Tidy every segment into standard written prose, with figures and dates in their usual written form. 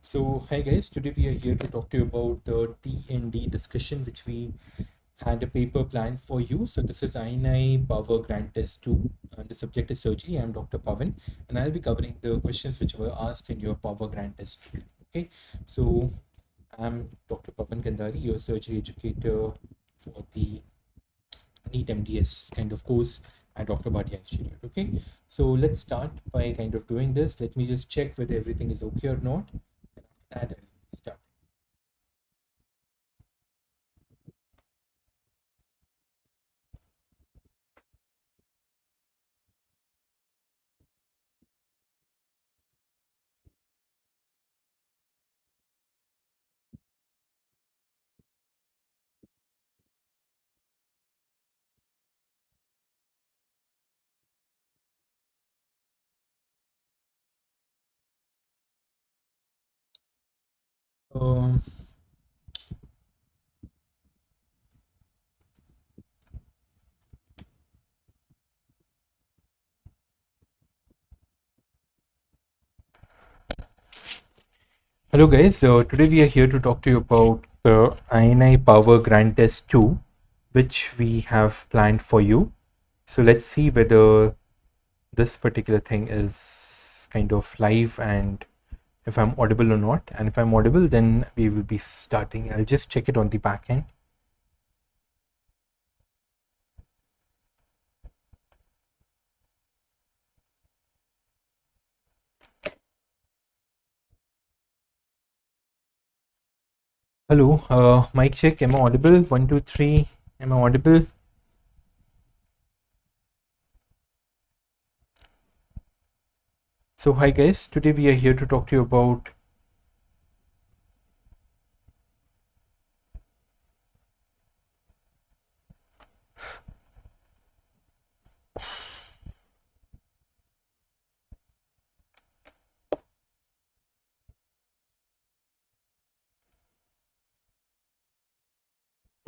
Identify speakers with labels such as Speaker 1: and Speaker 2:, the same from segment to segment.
Speaker 1: So, hi guys, today we are here to talk to you about the T&D discussion, which we had a paper planned for you. So, this is INI Power Grant Test 2. The subject is surgery. I am Dr. Pawan, and I'll be covering the questions which were asked in your Power Grant Test 2. Okay, so I'm Dr. Pawan Kandhari, your surgery educator for the NEET MDS kind of course at Dr. Bhatia Institute. Okay, so let's start by kind of doing this. Let me just check whether everything is okay or not. And after that, I'll start. Um, Hello guys, so today we are here to talk to you about the INI Power Grant Test 2, which we have planned for you. So let's see whether this particular thing is kind of live and if I'm audible or not. And if I'm audible, then we will be starting. I'll just check it on the back end. Hello, mic check. Am I audible? 1, 2, 3. Am I audible? So hi guys, today we are here to talk to you about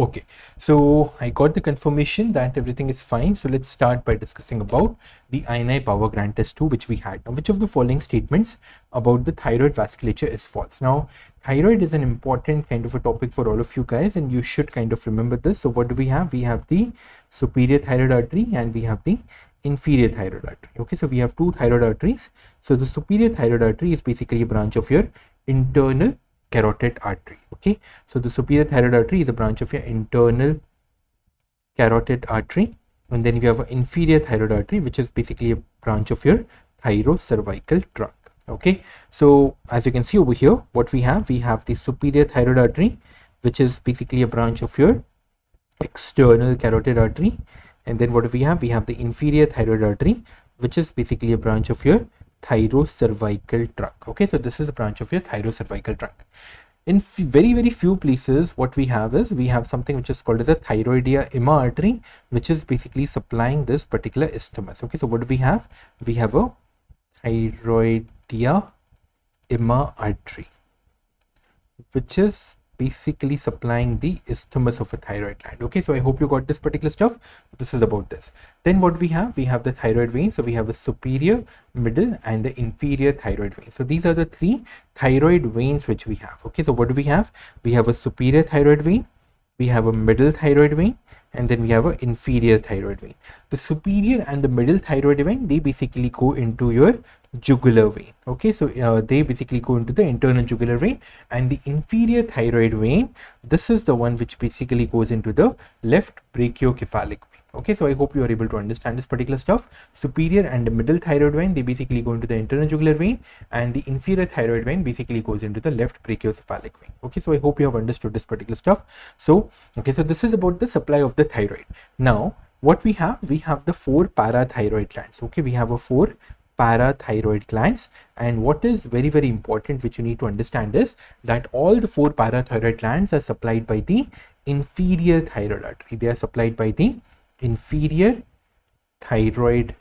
Speaker 1: Okay, so I got the confirmation that everything is fine. So let's start by discussing about the INI Power Grant Test 2, which we had. Now, which of the following statements about the thyroid vasculature is false? Now, thyroid is an important kind of a topic for all of you guys, and you should kind of remember this. So what do we have? We have the superior thyroid artery and we have the inferior thyroid artery. Okay, so we have two thyroid arteries. So the superior thyroid artery is basically a branch of your internal carotid artery. Okay, so the superior thyroid artery is a branch of your internal carotid artery, and then we have an inferior thyroid artery, which is basically a branch of your thyrocervical trunk. Okay, so as you can see over here, what we have the superior thyroid artery, which is basically a branch of your external carotid artery, and then what do we have the inferior thyroid artery, which is basically a branch of your thyrocervical trunk. Okay, so this is a branch of your thyrocervical trunk. In very few places, what we have is something which is called as a thyroidea imma artery, which is basically supplying this particular isthmus. Okay, so what do we have a thyroidea imma artery, which is basically supplying the isthmus of a thyroid gland. Okay, so I hope you got this particular stuff. This is about this. Then what we have the thyroid vein. So we have a superior, middle and the inferior thyroid vein. So these are the three thyroid veins which we have. Okay, so what do we have a superior thyroid vein, we have a middle thyroid vein, and then we have an inferior thyroid vein. The superior and the middle thyroid vein, they basically go into your jugular vein. Okay, so they basically go into the internal jugular vein, and the inferior thyroid vein, this is the one which basically goes into the left brachiocephalic vein. Okay, so I hope you are able to understand this particular stuff. Superior and the middle thyroid vein, they basically go into the internal jugular vein, and the inferior thyroid vein basically goes into the left brachiocephalic vein. Okay, so I hope you have understood this particular stuff. So okay, so this is about the supply of the thyroid. Now what we have the four parathyroid glands. Okay, we have a four parathyroid glands, and what is very important which you need to understand is that all the four parathyroid glands are supplied by the inferior thyroid artery. They are supplied by the inferior thyroid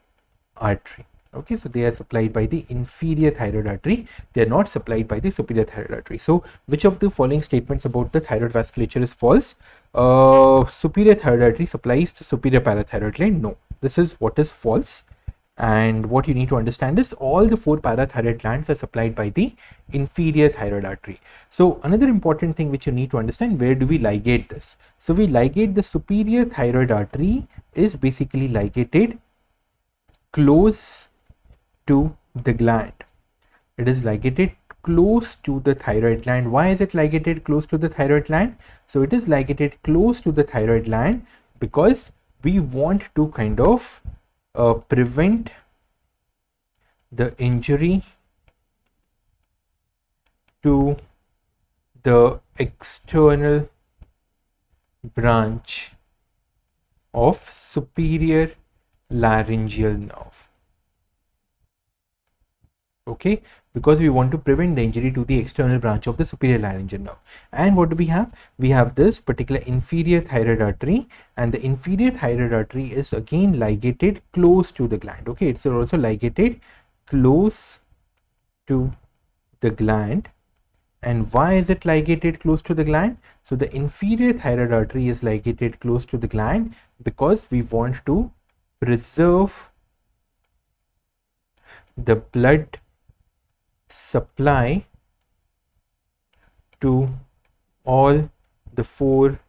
Speaker 1: artery. Okay, so they are supplied by the inferior thyroid artery. They are not supplied by the superior thyroid artery. So which of the following statements about the thyroid vasculature is false? Superior thyroid artery supplies the superior parathyroid gland. No, this is what is false. And what you need to understand is all the 4 parathyroid glands are supplied by the inferior thyroid artery. So another important thing which you need to understand, where do we ligate this? So we ligate the superior thyroid artery is basically ligated close to the gland. It is ligated close to the thyroid gland. Why is it ligated close to the thyroid gland? So it is ligated close to the thyroid gland because we want to kind of prevent the injury to the external branch of superior laryngeal nerve. Okay, because we want to prevent the injury to the external branch of the superior laryngeal nerve. And what do we have? We have this particular inferior thyroid artery, and the inferior thyroid artery is again ligated close to the gland. Okay, it's also ligated close to the gland. And why is it ligated close to the gland? So the inferior thyroid artery is ligated close to the gland because we want to preserve the blood supply to all the 4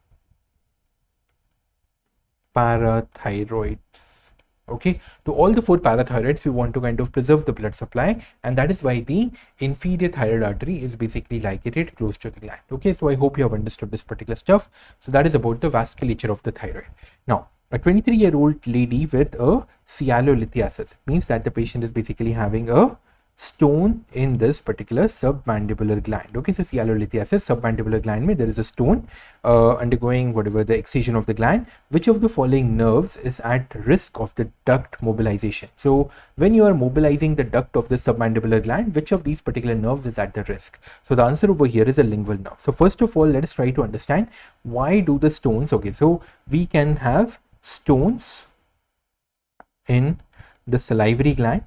Speaker 1: parathyroids. Okay, to all the 4 parathyroids we want to kind of preserve the blood supply, and that is why the inferior thyroid artery is basically ligated close to the gland. Okay, so I hope you have understood this particular stuff. So that is about the vasculature of the thyroid. Now, a 23-year-old lady with a sialolithiasis means that the patient is basically having a stone in this particular submandibular gland. Okay, so sialolithiasis, submandibular gland mein there is a stone undergoing whatever the excision of the gland. Which of the following nerves is at risk of the duct mobilization? So when you are mobilizing the duct of the submandibular gland, which of these particular nerves is at the risk? So the answer over here is a lingual nerve. So first of all, let us try to understand why do the stones. Okay, so we can have stones in the salivary gland.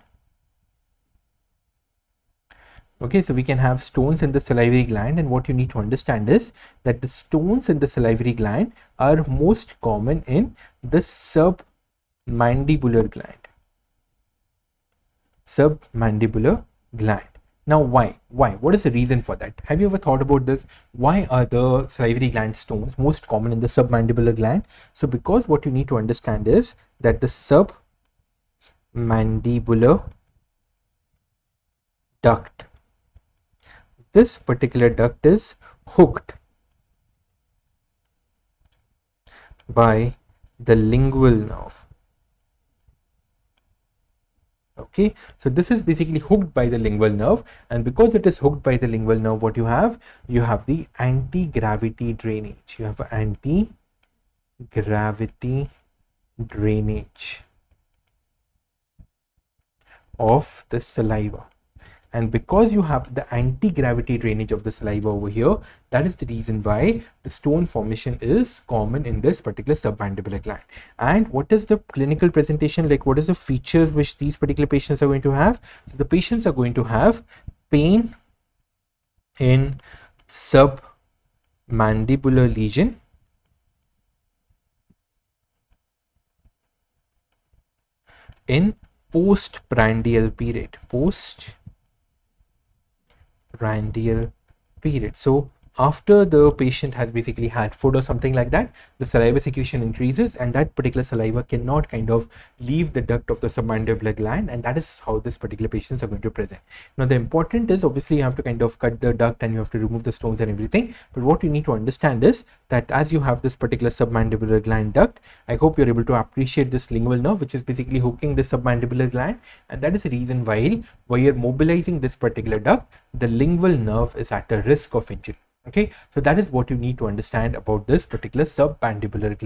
Speaker 1: Okay, so we can have stones in the salivary gland, and what you need to understand is that the stones in the salivary gland are most common in the submandibular gland. Submandibular gland. Now, why? What is the reason for that? Have you ever thought about this? Why are the salivary gland stones most common in the submandibular gland? So, because what you need to understand is that the submandibular duct, this particular duct is hooked by the lingual nerve. Okay, so this is basically hooked by the lingual nerve, and because it is hooked by the lingual nerve, what you have the anti-gravity drainage. You have anti-gravity drainage of the saliva. And because you have the anti-gravity drainage of the saliva over here, that is the reason why the stone formation is common in this particular submandibular gland. And what is the clinical presentation like? What is the features which these particular patients are going to have? So the patients are going to have pain in submandibular lesion, in postprandial period. So after the patient has basically had food or something like that, the saliva secretion increases, and that particular saliva cannot kind of leave the duct of the submandibular gland, and that is how this particular patients are going to present. Now the important is obviously you have to kind of cut the duct and you have to remove the stones and everything, but what you need to understand is that as you have this particular submandibular gland duct, I hope you're able to appreciate this lingual nerve which is basically hooking the submandibular gland, and that is the reason why you're mobilizing this particular duct, the lingual nerve is at a risk of injury. Okay, so that is what you need to understand about this particular submandibular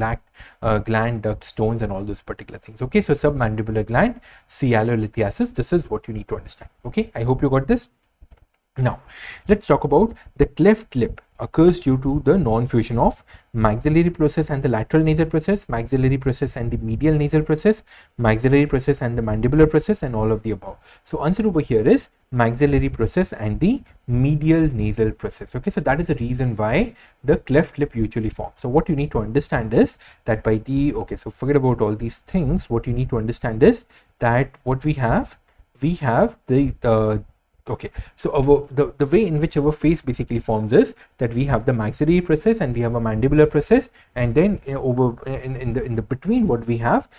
Speaker 1: gland duct stones and all those particular things. Okay, so submandibular gland sialolithiasis, this is what you need to understand. Okay, I hope you got this. Now let's talk about the cleft lip. occurs due to the non-fusion of maxillary process and the lateral nasal process, maxillary process and the medial nasal process, maxillary process and the mandibular process, and all of the above. So answer over here is maxillary process and the medial nasal process. Okay, so that is the reason why the cleft lip usually forms. So what you need to understand is that by the, okay, so forget about all these things. What you need to understand is that what we have the okay, so the way in which our face basically forms is that we have the maxillary process and we have a mandibular process, and then in the between what we have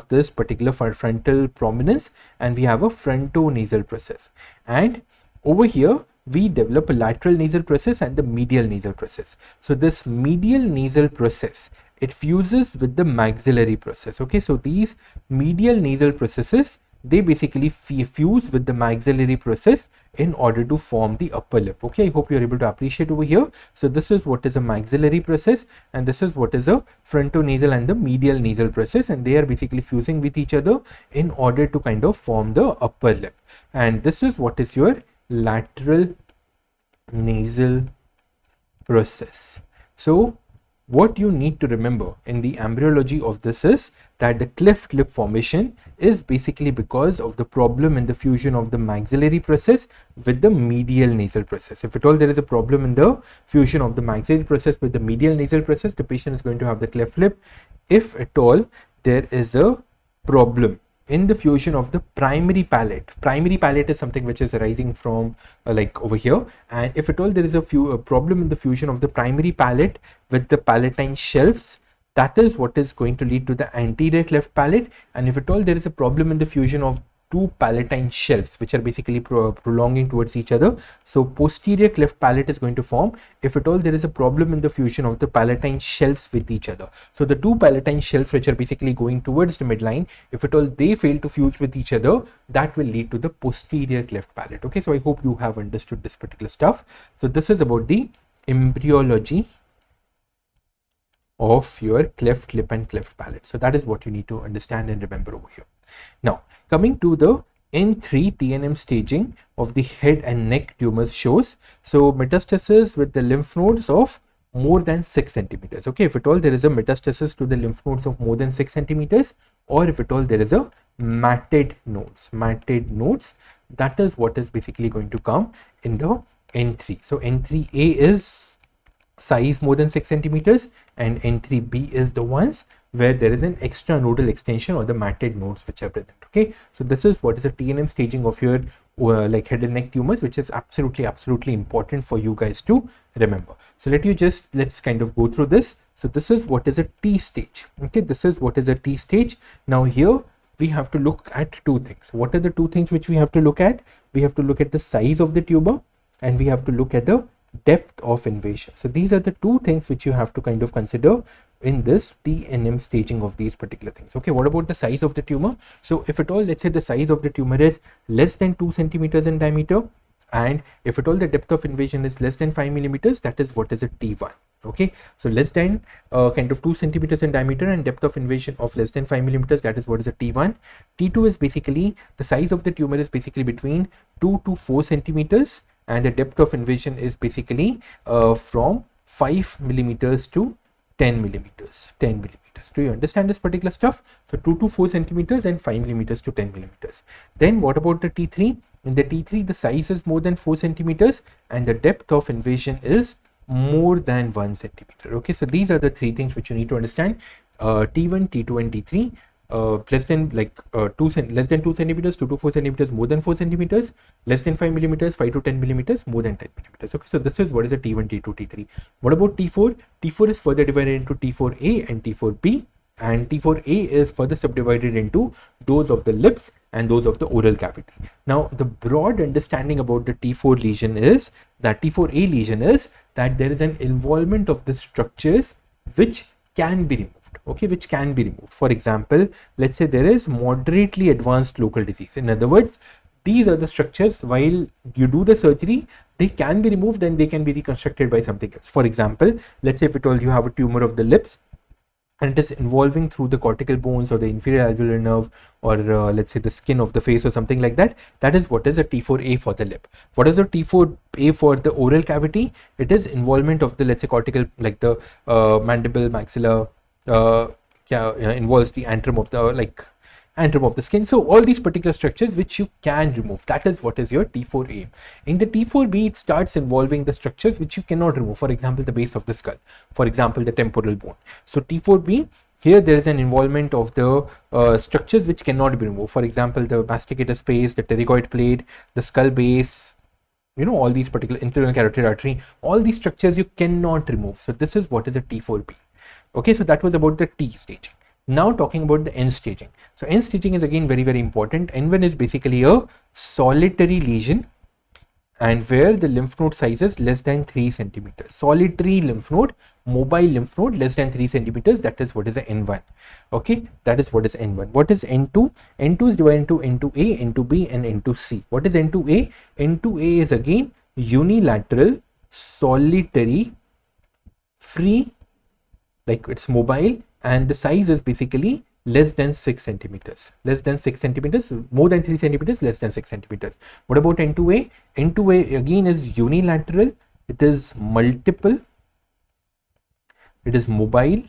Speaker 1: this particular frontal prominence, and we have a frontonasal process, and over here we develop a lateral nasal process and the medial nasal process. So this medial nasal process, it fuses with the maxillary process. Okay, so these medial nasal processes, they basically fuse with the maxillary process in order to form the upper lip. Okay, I hope you're able to appreciate over here. So this is what is a maxillary process, and this is what is a frontonasal and the medial nasal process, and they are basically fusing with each other in order to kind of form the upper lip. And this is what is your lateral nasal process. So what you need to remember in the embryology of this is that the cleft lip formation is basically because of the problem in the fusion of the maxillary process with the medial nasal process. If at all there is a problem in the fusion of the maxillary process with the medial nasal process, the patient is going to have the cleft lip. If at all there is a problem in the fusion of the primary palate is something which is arising from like over here, and if at all there is a problem in the fusion of the primary palate with the palatine shelves, that is what is going to lead to the anterior cleft palate. And if at all there is a problem in the fusion of two palatine shelves which are basically prolonging towards each other, so posterior cleft palate is going to form if at all there is a problem in the fusion of the palatine shelves with each other. So the two palatine shelves which are basically going towards the midline, if at all they fail to fuse with each other, that will lead to the posterior cleft palate. Okay, so I hope you have understood this particular stuff. So this is about the embryology of your cleft lip and cleft palate. So that is what you need to understand and remember over here. Now coming to the N3 TNM staging of the head and neck tumors shows, so metastasis with the lymph nodes of more than 6 centimeters. Okay, if at all there is a metastasis to the lymph nodes of more than 6 centimeters, or if at all there is a matted nodes, that is what is basically going to come in the N3. So N3A is size more than 6 centimeters, and N3B is the ones where there is an extra nodal extension or the matted nodes which are present. Okay, so this is what is a TNM staging of your like head and neck tumors, which is absolutely important for you guys to remember. So let's kind of go through this. So this is what is a T stage. Okay, this is what is a T stage. Now here we have to look at two things. What are the two things which we have to look at? We have to look at the size of the tumor, and we have to look at the depth of invasion. So these are the two things which you have to kind of consider in this TNM staging of these particular things. Okay, what about the size of the tumor? So if at all, let's say the size of the tumor is less than 2 centimeters in diameter, and if at all the depth of invasion is less than 5 millimeters, that is what is a T1. Okay, so less than kind of 2 centimeters in diameter and depth of invasion of less than 5 millimeters, that is what is a T1. T2 is basically the size of the tumor is basically between 2 to 4 centimeters, and the depth of invasion is basically from 5 millimeters to 10 millimeters. Do you understand this particular stuff? So 2 to 4 centimeters and 5 millimeters to 10 millimeters. Then what about the T3? In the T3, the size is more than 4 centimeters and the depth of invasion is more than 1 centimeter. Okay, so these are the three things which you need to understand. T1, T2 and T3. Less than 2 centimeters, 2 to 4 centimeters, more than 4 centimeters, less than 5 millimeters, 5 to 10 millimeters, more than 10 millimeters. Okay, so this is what is a T1, T2, T3. What about T4? T4 is further divided into T4A and T4B, and T4A is further subdivided into those of the lips and those of the oral cavity. Now the broad understanding about the T4 lesion is that T4A lesion is that there is an involvement of the structures which can be removed. Okay, which can be removed. For example, let's say there is moderately advanced local disease. In other words, these are the structures while you do the surgery, they can be removed and they can be reconstructed by something else. For example, let's say if at all you have a tumor of the lips, and it is involving through the cortical bones or the inferior alveolar nerve, or let's say the skin of the face or something like that. That is what is a T4A for the lip. What is a T4A for the oral cavity? It is involvement of the, let's say, cortical, like the mandible, maxilla, involves the antrum of the, like, antrum of the skin. So all these particular structures which you can remove, that is what is your T4A. In the T4B, it starts involving the structures which you cannot remove. For example, the base of the skull, for example, the temporal bone. So T4B, here there is an involvement of the structures which cannot be removed. For example, the masticator space, the pterygoid plate, the skull base, all these particular internal carotid artery, all these structures you cannot remove. So this is what is a T4B. Okay, so that was about the T staging. Now talking about the N staging. So N staging is again very, very important. N1 is basically a solitary lesion, and where the lymph node size is less than 3 centimeters. Solitary lymph node, mobile lymph node less than 3 centimeters. That is what is a N1. Okay, that is what is N1. What is N2? N2 is divided into N2A, N2B, and N2C. What is N2A? N2A is again unilateral, solitary, free, like it's mobile, and the size is basically less than 6 centimeters. Less than 6 centimeters, more than 3 centimeters, less than 6 centimeters. What about N2A? N2A again is unilateral, it is multiple, it is mobile,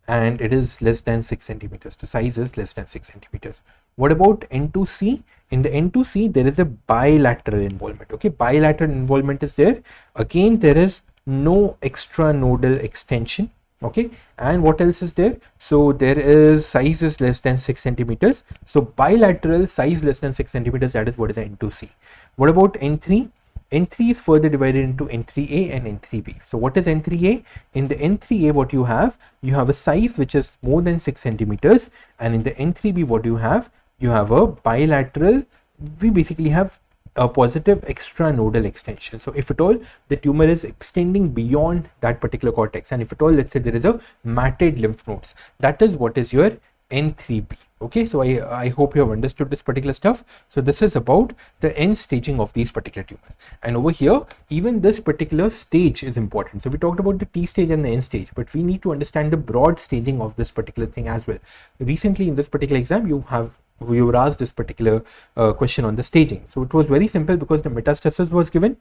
Speaker 1: and it is less than 6 centimeters. The size is less than 6 centimeters. What about N2C? In the N2C, there is a bilateral involvement. Okay, bilateral involvement is there. Again, there is no extranodal extension. Okay, and what else is there? So there is size is less than 6 centimeters. So bilateral, size less than 6 centimeters, that is what is N2C. What about N3? N3 is further divided into N3A and N3B. So what is N3A? In the N3A, what you have a size which is more than 6 centimeters, and in the N3B, what you have a bilateral, we basically have a positive extranodal extension. So if at all the tumor is extending beyond that particular cortex, and if at all, let's say there is a matted lymph nodes, that is what is your N3B. Okay, so I hope you have understood this particular stuff. So this is about the N staging of these particular tumors. And over here, even this particular stage is important. So we talked about the T stage and the N stage, but we need to understand the broad staging of this particular thing as well. Recently in this particular exam, we were asked this particular question on the staging. So it was very simple, because the metastasis was given,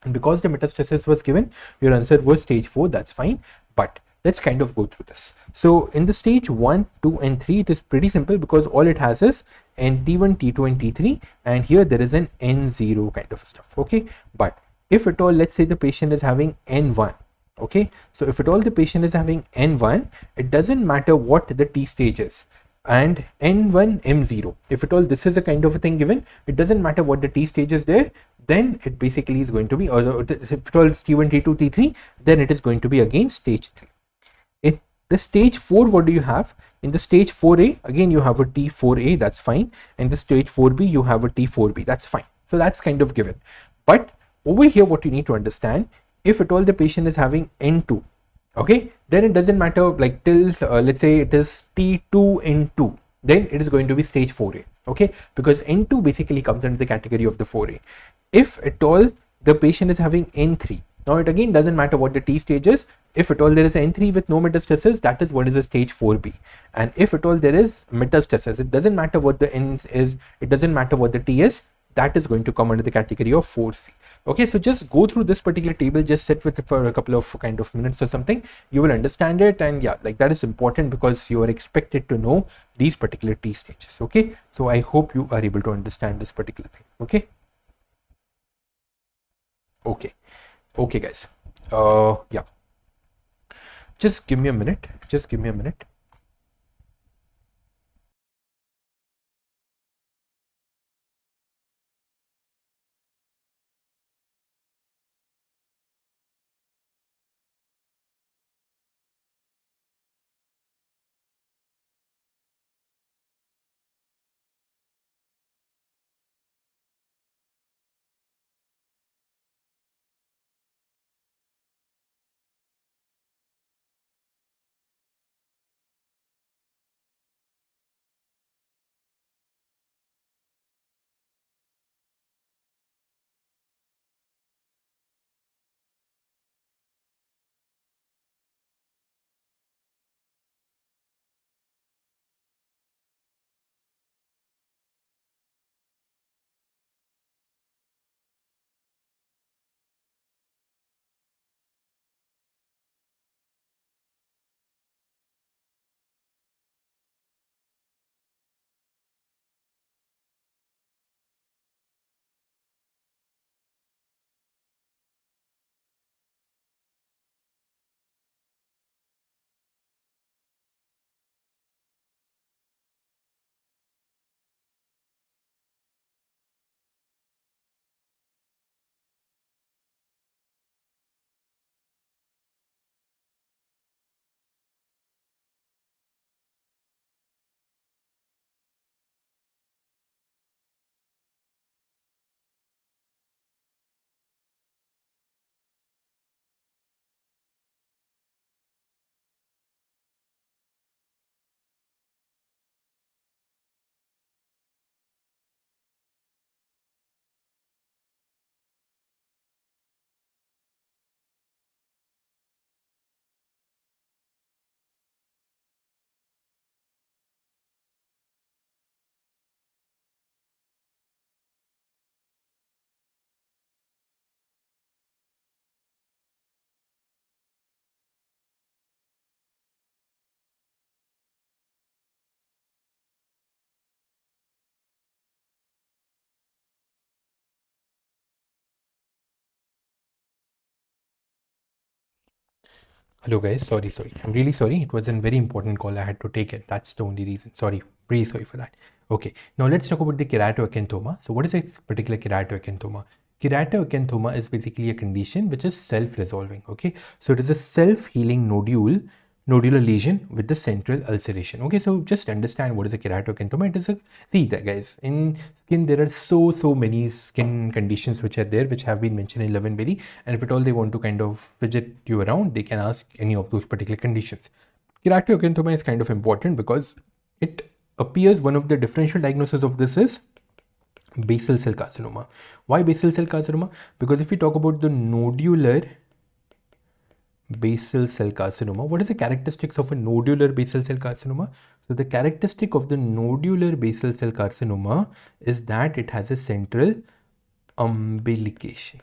Speaker 1: and because the metastasis was given, your answer was stage 4. That's fine, but let's kind of go through this. So in the stage 1, 2, and 3, it is pretty simple, because all it has is T1, T2, and T3, and here there is an N0 kind of stuff. Okay, but if at all, let's say the patient is having N1. Okay, so if at all the patient is having N1, it doesn't matter what the T stage is, and N1, M0, if at all this is a kind of a thing given, it doesn't matter what the T stage is there, then it basically is going to be, or if at all it's T1, T2, T3, then it is going to be again stage 3. In the stage 4, what do you have? In the stage 4A, again you have a T4A, that's fine. In the stage 4B, you have a T4B, that's fine. So that's kind of given. But over here, what you need to understand, if at all the patient is having N2, okay, then it doesn't matter, like till let's say it is T2 N2, then it is going to be stage 4A. Okay, because N2 basically comes under the category of the 4A. If at all the patient is having N3, now it again doesn't matter what the T stage is. If at all there is N3 with no metastasis, that is what is a stage 4B. And if at all there is metastasis, it doesn't matter what the N is, it doesn't matter what the T is, that is going to come under the category of 4C. Okay, so just go through this particular table, just sit with it for a couple of kind of minutes or something, you will understand it. And yeah, like that is important, because you are expected to know these particular T stages. Okay, so I hope you are able to understand this particular thing. Okay, okay guys, yeah, just give me a minute. Hello guys, sorry. I'm really sorry. It was a very important call. I had to take it. That's the only reason. Sorry, really sorry for that. Okay, now let's talk about the keratoacanthoma. So what is a particular keratoacanthoma? Keratoacanthoma is basically a condition which is self-resolving. Okay, so it is a self-healing nodular lesion with the central ulceration. Okay, so just understand what is a keratoacanthoma. It is a, see that guys, in skin there are so many skin conditions which are there, which have been mentioned in Levenberry, and if at all they want to kind of fidget you around, they can ask any of those particular conditions. Keratoacanthoma is kind of important because it appears one of the differential diagnoses of this is basal cell carcinoma. Why basal cell carcinoma? Because if we talk about the nodular basal cell carcinoma, what is the characteristics of a nodular basal cell carcinoma? So the characteristic of the nodular basal cell carcinoma is that it has a central umbilication.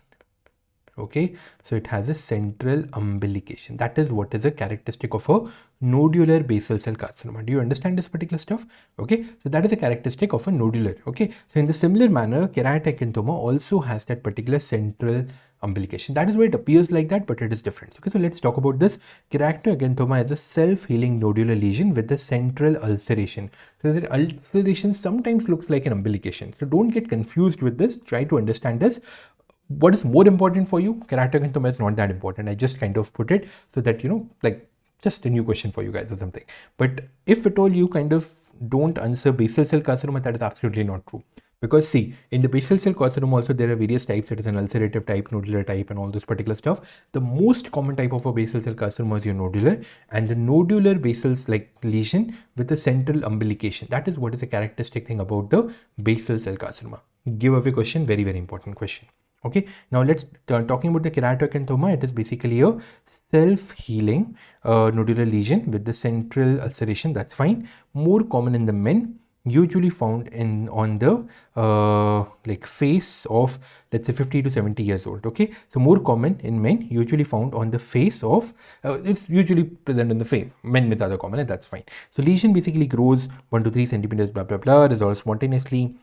Speaker 1: Okay, so it has a central umbilication. That is what is a characteristic of a nodular basal cell carcinoma. Do you understand this particular stuff? Okay, so that is a characteristic of a nodular. Okay, so in the similar manner, keratoacanthoma also has that particular central umbilication. That is why it appears like that, but it is different. Okay, so let's talk about this. Keratoacanthoma is a self-healing nodular lesion with the central ulceration. So the ulceration sometimes looks like an umbilication. So don't get confused with this. Try to understand this. What is more important for you? Keratoacanthoma is not that important. I just kind of put it so that, you know, like just a new question for you guys or something. But if at all you kind of don't answer basal cell carcinoma, that is absolutely not true. Because see, in the basal cell carcinoma also there are various types. It is an ulcerative type, nodular type, and all this particular stuff. The most common type of a basal cell carcinoma is your nodular, and the nodular basal like lesion with a central umbilication. That is what is a characteristic thing about the basal cell carcinoma. Giveaway question, very important question. Okay, now let's talking about the keratoacanthoma. It is basically a self-healing nodular lesion with the central ulceration. That's fine. More common in the men, usually found in on the like face of, let's say, 50 to 70 years old. Okay, so more common in men, usually found on the face of it's usually present in the face. Men with other common, and that's fine. So lesion basically grows 1 to 3 centimeters, blah blah blah, resolves spontaneously.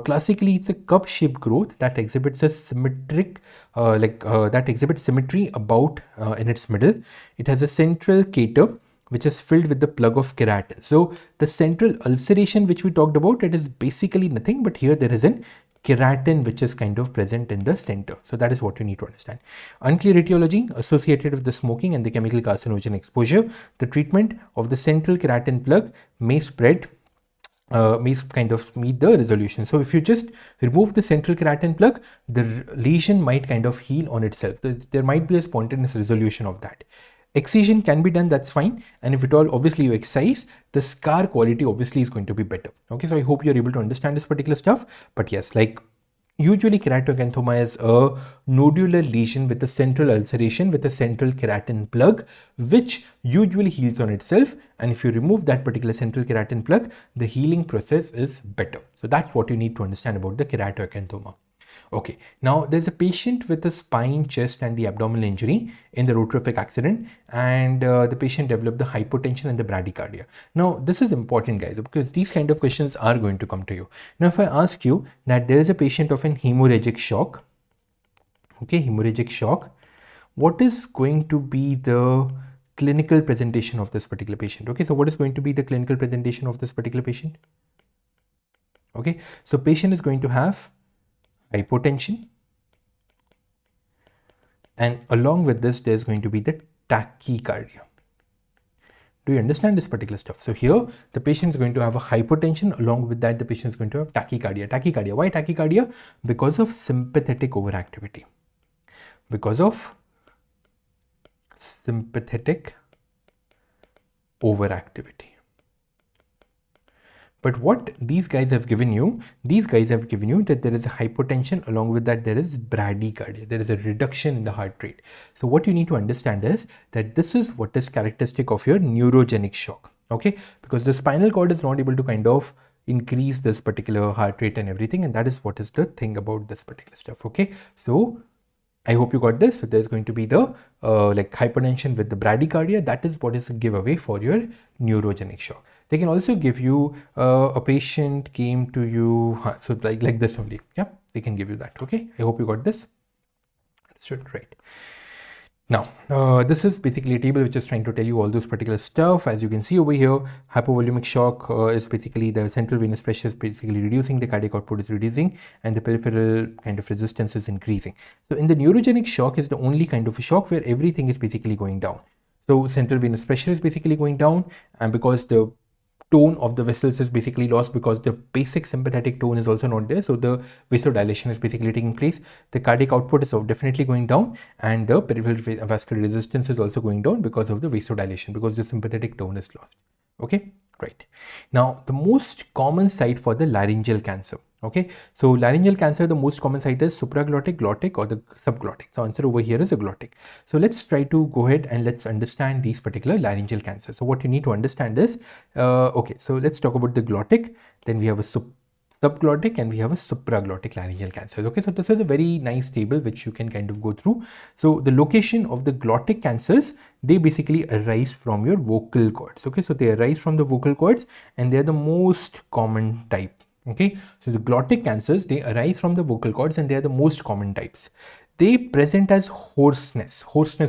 Speaker 1: Classically, it's a cup-shaped growth that exhibits a symmetric, that exhibits symmetry about in its middle. It has a central cater which is filled with the plug of keratin. So the central ulceration which we talked about, it is basically nothing, but here there is an keratin which is kind of present in the center. So that is what you need to understand. Unclear etiology associated with the smoking and the chemical carcinogen exposure. The treatment of the central keratin plug may spread may kind of meet the resolution. So if you just remove the central keratin plug, the lesion might kind of heal on itself. There might be a spontaneous resolution of that. Excision can be done, that's fine. And if at all, obviously you excise, the scar quality obviously is going to be better. Okay, so I hope you're able to understand this particular stuff. But yes, like usually keratoacanthoma is a nodular lesion with a central ulceration with a central keratin plug, which usually heals on itself. And if you remove that particular central keratin plug, the healing process is better. So that's what you need to understand about the keratoacanthoma. Okay, now there's a patient with a spine, chest, and the abdominal injury in the road traffic accident, and the patient developed the hypotension and the bradycardia. Now, this is important, guys, because these kind of questions are going to come to you. Now, if I ask you that there is a patient of an hemorrhagic shock, okay, hemorrhagic shock, what is going to be the clinical presentation of this particular patient? Okay, so what is going to be the clinical presentation of this particular patient? Okay, so patient is going to have hypotension, and along with this there's going to be the tachycardia. Do you understand this particular stuff? So here the patient is going to have a hypotension, along with that the patient is going to have tachycardia. Tachycardia, why tachycardia? Because of sympathetic overactivity. Because of sympathetic overactivity. But what these guys have given you, that there is a hypotension, along with that there is bradycardia. There is a reduction in the heart rate. So what you need to understand is that this is what is characteristic of your neurogenic shock. Okay, because the spinal cord is not able to kind of increase this particular heart rate and everything, and that is what is the thing about this particular stuff. Okay, so I hope you got this. So there's going to be the like hypertension with the bradycardia. That is what is a giveaway for your neurogenic shock. They can also give you a patient came to you, so like this only. Yeah, they can give you that. Okay, I hope you got this. Let's do it right. Now, this is basically a table which is trying to tell you all those particular stuff. As you can see over here, hypovolemic shock is basically the central venous pressure is basically reducing, the cardiac output is reducing, and the peripheral kind of resistance is increasing. So in the neurogenic shock is the only kind of a shock where everything is basically going down. So central venous pressure is basically going down, and because the tone of the vessels is basically lost, because the basic sympathetic tone is also not there, so the vasodilation is basically taking place. The cardiac output is definitely going down, and the peripheral vascular resistance is also going down because of the vasodilation, because the sympathetic tone is lost. Okay, right. Now the most common site for the laryngeal cancer. Okay, so laryngeal cancer, the most common site is supraglottic, glottic, or the subglottic. So answer over here is a glottic. So let's try to go ahead and let's understand these particular laryngeal cancers. So what you need to understand is, okay, so let's talk about the glottic. Then we have a subglottic and we have a supraglottic laryngeal cancers. Okay, so this is a very nice table which you can kind of go through. So the location of the glottic cancers, they basically arise from your vocal cords. Okay, so they arise from the vocal cords and they are the most common type. Okay, so the glottic cancers, they arise from the vocal cords and they are the most common types. They present as hoarseness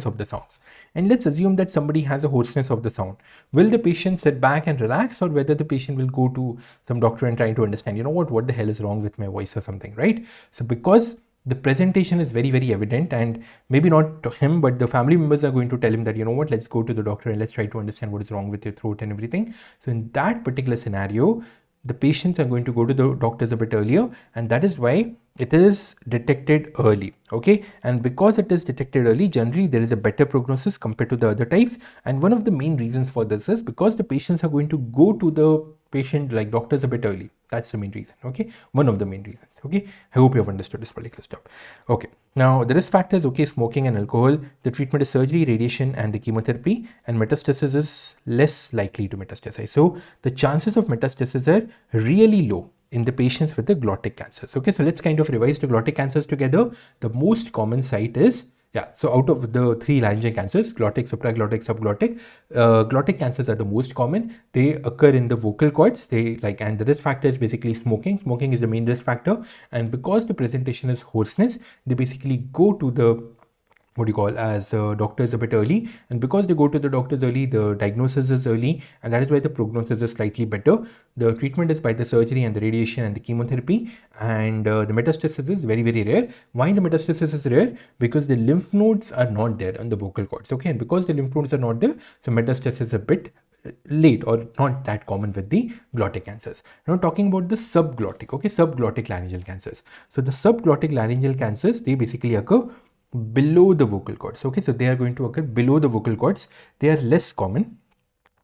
Speaker 1: of the sounds. And let's assume that somebody has a hoarseness of the sound. Will the patient sit back and relax, or whether the patient will go to some doctor and try to understand, you know what the hell is wrong with my voice or something, right? So because the presentation is very, very evident, and maybe not to him, but the family members are going to tell him that, you know what, let's go to the doctor and let's try to understand what is wrong with your throat and everything. So in that particular scenario, the patients are going to go to the doctors a bit earlier, and that is why it is detected early. Okay, and because it is detected early, generally there is a better prognosis compared to the other types. And one of the main reasons for this is because the patients are going to go to the patient like doctors a bit early. That's the main reason. Okay, one of the main reasons. Okay, I hope you have understood this particular stuff. Okay, now the risk factors, okay, smoking and alcohol. The treatment is surgery, radiation, and the chemotherapy, and metastasis is less likely to metastasize. So the chances of metastasis are really low in the patients with the glottic cancers. Okay, so let's kind of revise the glottic cancers together. The most common site is, yeah, so out of the three laryngeal cancers, glottic, supraglottic, subglottic, glottic cancers are the most common. They occur in the vocal cords. They like, and the risk factor is basically smoking. Smoking is the main risk factor, and because the presentation is hoarseness, they basically go to the what do you call as doctors a bit early, and because they go to the doctors early, the diagnosis is early, and that is why the prognosis is slightly better. The treatment is by the surgery and the radiation and the chemotherapy, and the metastasis is very, very rare. Why the metastasis is rare? Because the lymph nodes are not there on the vocal cords. Okay, and because the lymph nodes are not there, so metastasis is a bit late or not that common with the glottic cancers. Now talking about the subglottic, okay, subglottic laryngeal cancers. So the subglottic laryngeal cancers, they basically occur below the vocal cords. Okay, so they are going to occur below the vocal cords. They are less common.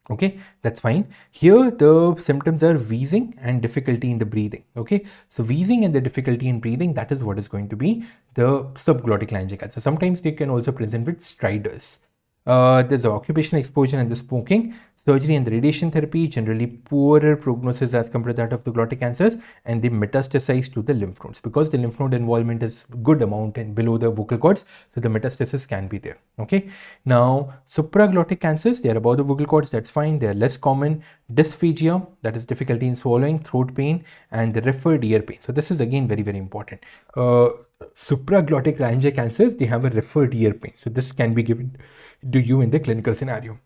Speaker 1: Okay, that's fine. Here the symptoms are wheezing and difficulty in the breathing. Okay, so wheezing and the difficulty in breathing, that is what is going to be the subglottic laryngeal cancer. Sometimes they can also present with stridors. There's occupational exposure and the smoking. Surgery and the radiation therapy, generally poorer prognosis as compared to that of the glottic cancers, and they metastasize to the lymph nodes because the lymph node involvement is good amount in below the vocal cords, so the metastasis can be there. Okay, now supraglottic cancers, they are above the vocal cords, that's fine, they are less common. Dysphagia, that is difficulty in swallowing, throat pain, and the referred ear pain. So this is again very, very important. Supraglottic laryngeal cancers, they have a referred ear pain, so this can be given to you in the clinical scenario.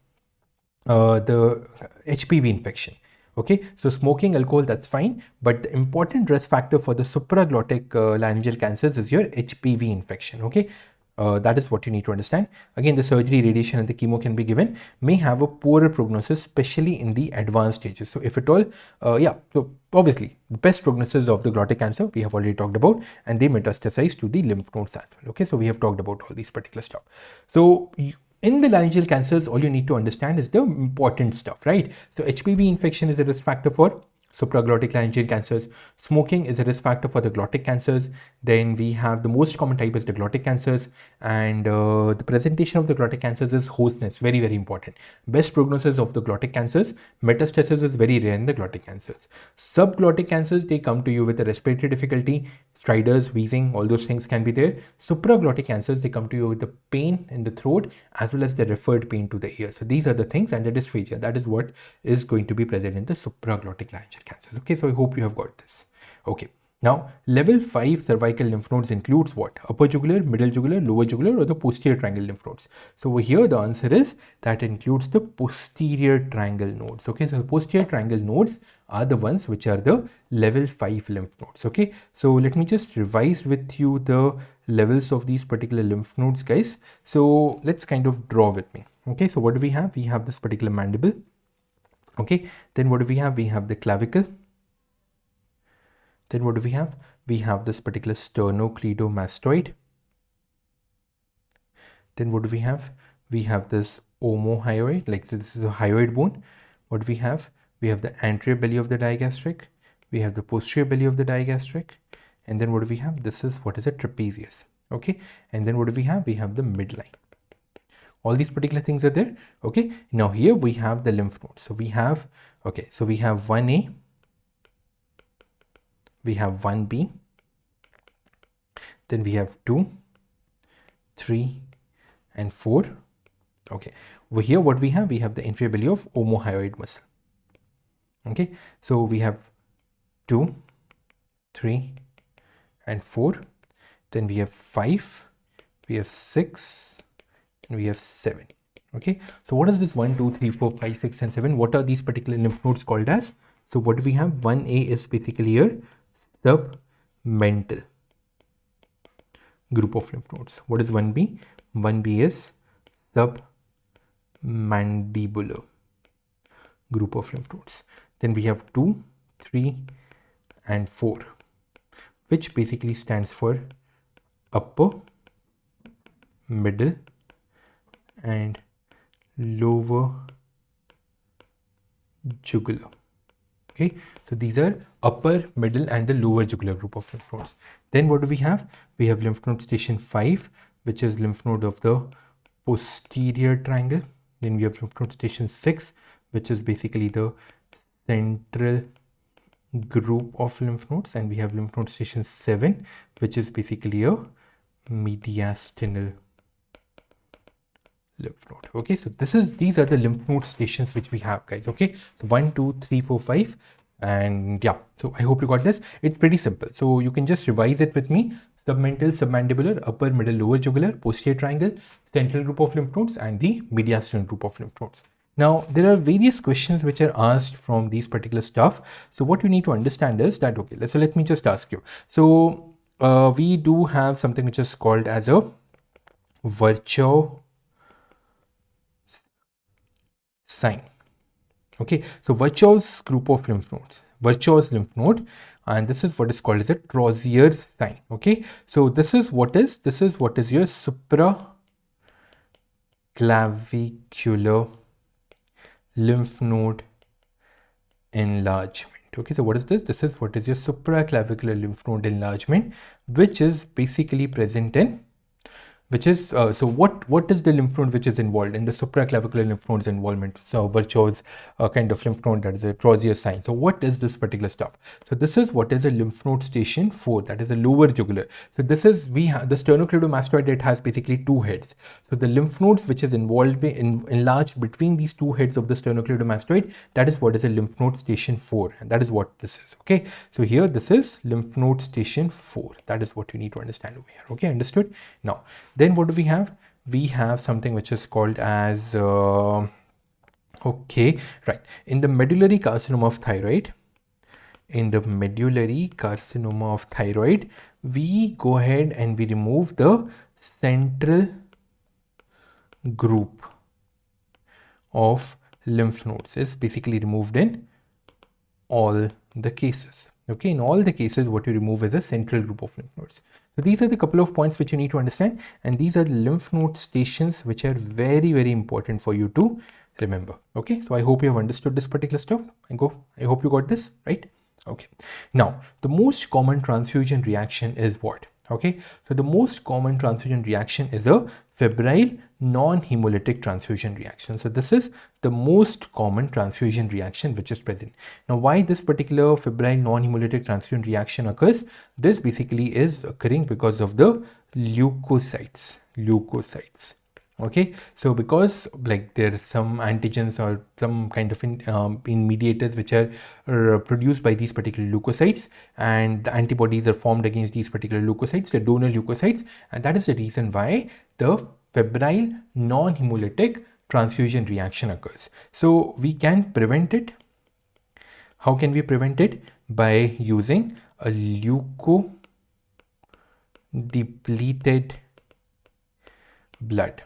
Speaker 1: The HPV infection. Okay, so smoking, alcohol, that's fine, but the important risk factor for the supraglottic laryngeal cancers is your HPV infection. Okay, that is what you need to understand. Again, the surgery, radiation, and the chemo can be given, may have a poorer prognosis, especially in the advanced stages. So if at all, yeah, so obviously the best prognosis of the glottic cancer we have already talked about, and they metastasize to the lymph nodes as well. Okay, so we have talked about all these particular stuff. So in the laryngeal cancers, all you need to understand is the important stuff, right? So HPV infection is a risk factor for supraglottic laryngeal cancers. Smoking is a risk factor for the glottic cancers. Then we have the most common type is the glottic cancers, and the presentation of the glottic cancers is hoarseness, very, very important. Best prognosis of the glottic cancers, metastasis is very rare in the glottic cancers. Subglottic cancers, they come to you with a respiratory difficulty, stridors, wheezing, all those things can be there. Supraglottic cancers, they come to you with the pain in the throat as well as the referred pain to the ear. So these are the things, and the dysphagia, that is what is going to be present in the supraglottic laryngeal cancers. Okay, so I hope you have got this. Okay, Now, level 5 cervical lymph nodes includes what? Upper jugular, middle jugular, lower jugular, or the posterior triangle lymph nodes. So over here, the answer is that includes the posterior triangle nodes. Okay, so the posterior triangle nodes are the ones which are the level 5 lymph nodes. Okay, so let me just revise with you the levels of these particular lymph nodes, guys. So let's kind of draw with me. Okay, so what do we have? We have this particular mandible. Okay, then what do we have? We have the clavicle. Then what do we have? We have this particular sternocleidomastoid. Then what do we have? We have this omohyoid, like this is a hyoid bone. What do we have? We have the anterior belly of the digastric. We have the posterior belly of the digastric. And then what do we have? This is what is a trapezius. Okay. And then what do we have? We have the midline. All these particular things are there. Okay. Now here we have the lymph nodes. So we have, okay, so we have 1A. We have 1B, then we have 2, 3, and 4. Okay, over here what we have? We have the inferior belly of omohyoid muscle. Okay, so we have 2, 3, and 4. Then we have 5, we have 6, and we have 7. Okay, so what is this 1, 2, 3, 4, 5, 6, and 7? What are these particular lymph nodes called as? So what do we have? 1A is basically here submental group of lymph nodes. What is 1B? 1B is submandibular group of lymph nodes. Then we have 2, 3, and 4, which basically stands for upper, middle, and lower jugular. Okay, so these are upper, middle, and the lower jugular group of lymph nodes. Then what do we have? We have lymph node station 5, which is lymph node of the posterior triangle. Then we have lymph node station 6, which is basically the central group of lymph nodes. And we have lymph node station 7, which is basically a mediastinal lymph node. Okay, so these are the lymph node stations which we have, guys. Okay, so 1, 2, 3, 4, 5, and yeah, so I hope you got this. It's pretty simple, so you can just revise it with me. Submental, submandibular, upper, middle, lower jugular, posterior triangle, central group of lymph nodes, and the mediastinal group of lymph nodes. Now, there are various questions which are asked from these particular stuff. So what you need to understand is that, okay, so let me just ask you. So we do have something which is called as a Virchow sign. Okay, so Virchow's group of lymph nodes, Virchow's lymph node, and this is what is called as a Trousier's sign. Okay, so this is what is your supraclavicular lymph node enlargement. Okay, so what is this? This is what is your supraclavicular lymph node enlargement, which is basically present in, which is so what is the lymph node which is involved in the supraclavicular lymph nodes involvement? So Virchow's kind of lymph node, that is a Trousier's sign. So what is this particular stuff? So this is what is a lymph node station 4, that is a lower jugular. So this is, we have the sternocleidomastoid, it has basically 2 heads. So the lymph nodes which is involved in enlarged between these 2 heads of the sternocleidomastoid, that is what is a lymph node station 4, and that is what this is. Okay, so here this is lymph node station 4. That is what you need to understand over here. Okay, understood? Now then what do we have? We have something which is called as okay, right, in the medullary carcinoma of thyroid, we go ahead and we remove the central group of lymph nodes. Is basically removed in all the cases. Okay, in all the cases what you remove is a central group of lymph nodes. So these are the couple of points which you need to understand, and these are the lymph node stations which are very, very important for you to remember. Okay, so I hope you have understood this particular stuff. I hope you got this, right? Okay, now the most common transfusion reaction is what? Okay, so the most common transfusion reaction is a febrile non-hemolytic transfusion reaction. So this is the most common transfusion reaction which is present. Now why this particular febrile non-hemolytic transfusion reaction occurs? This basically is occurring because of the leukocytes. Okay, so because like there are some antigens or some kind of in mediators which are produced by these particular leukocytes, and the antibodies are formed against these particular leukocytes, the donor leukocytes, and that is the reason why the febrile non-hemolytic transfusion reaction occurs. So we can prevent it. How can we prevent it? By using a leuko depleted blood.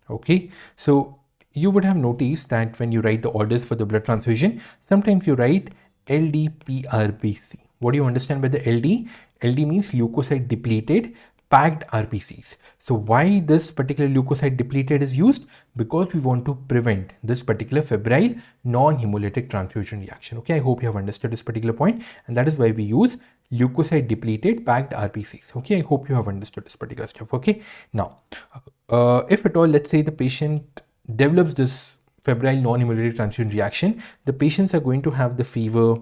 Speaker 1: Okay, so you would have noticed that when you write the orders for the blood transfusion, sometimes you write LDPRBC. What do you understand by the LD? LD means leukocyte depleted packed RBCs. So why this particular leukocyte depleted is used? Because we want to prevent this particular febrile non-hemolytic transfusion reaction. Okay, I hope you have understood this particular point, and that is why we use leukocyte depleted packed RBCs. Okay, I hope you have understood this particular stuff. Okay, now if at all, let's say the patient develops this febrile non-hemolytic transfusion reaction, the patients are going to have the fever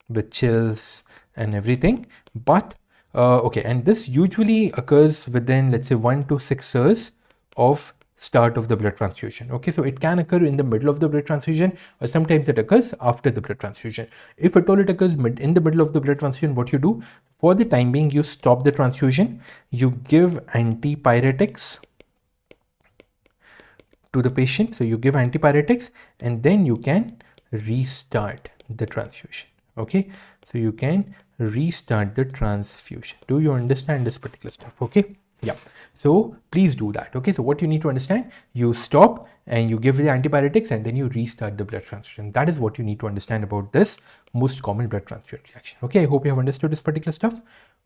Speaker 1: with chills and everything, but okay, and this usually occurs within, let's say, 1 to 6 hours of start of the blood transfusion. Okay, so it can occur in the middle of the blood transfusion, or sometimes it occurs after the blood transfusion. If at all it occurs in the middle of the blood transfusion, what you do for the time being, you stop the transfusion, you give antipyretics to the patient. So you give antipyretics and then you can restart the transfusion. Okay, so you can restart the transfusion. Do you understand this particular stuff? Okay, yeah, so please do that. Okay, so what you need to understand, you stop and you give the antipyretics and then you restart the blood transfusion. That is what you need to understand about this most common blood transfusion reaction. Okay, I hope you have understood this particular stuff.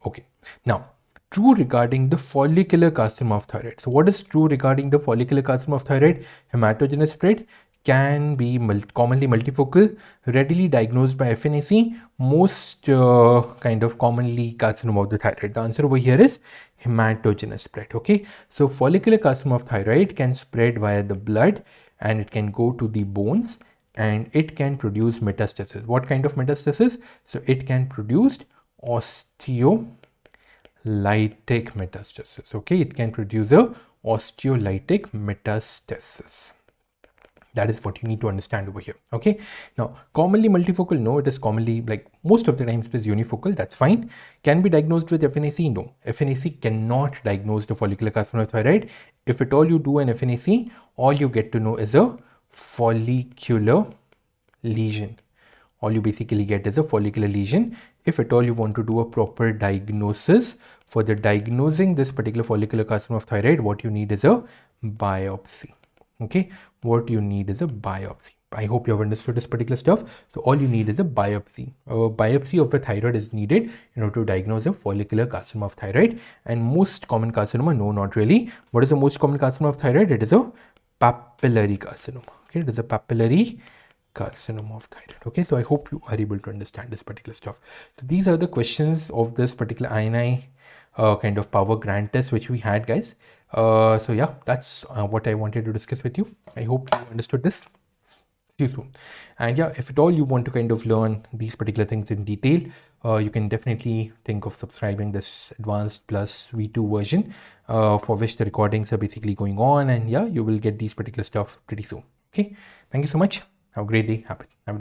Speaker 1: Okay, now true regarding the follicular carcinoma of thyroid. So what is true regarding the follicular carcinoma of thyroid? Hematogenous spread, can be commonly multifocal, readily diagnosed by FNAC, most kind of commonly carcinoma of the thyroid. The answer over here is hematogenous spread. Okay, so follicular carcinoma of thyroid can spread via the blood and it can go to the bones and it can produce metastasis. What kind of metastasis? So it can produce osteolytic metastasis. Okay, it can produce a osteolytic metastasis. That is what you need to understand over here. Okay, now commonly multifocal, no, it is commonly, like most of the times it is unifocal. That's fine. Can be diagnosed with FNAC? No, FNAC cannot diagnose the follicular carcinoma of thyroid. If at all you do an FNAC, all you get to know is a follicular lesion. All you basically get is a follicular lesion. If at all you want to do a proper diagnosis, for the diagnosing this particular follicular carcinoma of thyroid, what you need is a biopsy. Okay, what you need is a biopsy. I hope you have understood this particular stuff. So all you need is a biopsy. A biopsy of the thyroid is needed in order to diagnose a follicular carcinoma of thyroid. And most common carcinoma, no, not really. What is the most common carcinoma of thyroid? It is a papillary carcinoma. Okay, it is a papillary carcinoma of thyroid. Okay, so I hope you are able to understand this particular stuff. So these are the questions of this particular INI kind of power grant test which we had, guys. So yeah, that's what I wanted to discuss with you. I hope you understood this. See you soon. And yeah, if at all you want to kind of learn these particular things in detail, you can definitely think of subscribing this advanced plus V2 version for which the recordings are basically going on, and yeah, you will get these particular stuff pretty soon. Okay, thank you so much. Have a great day. Have a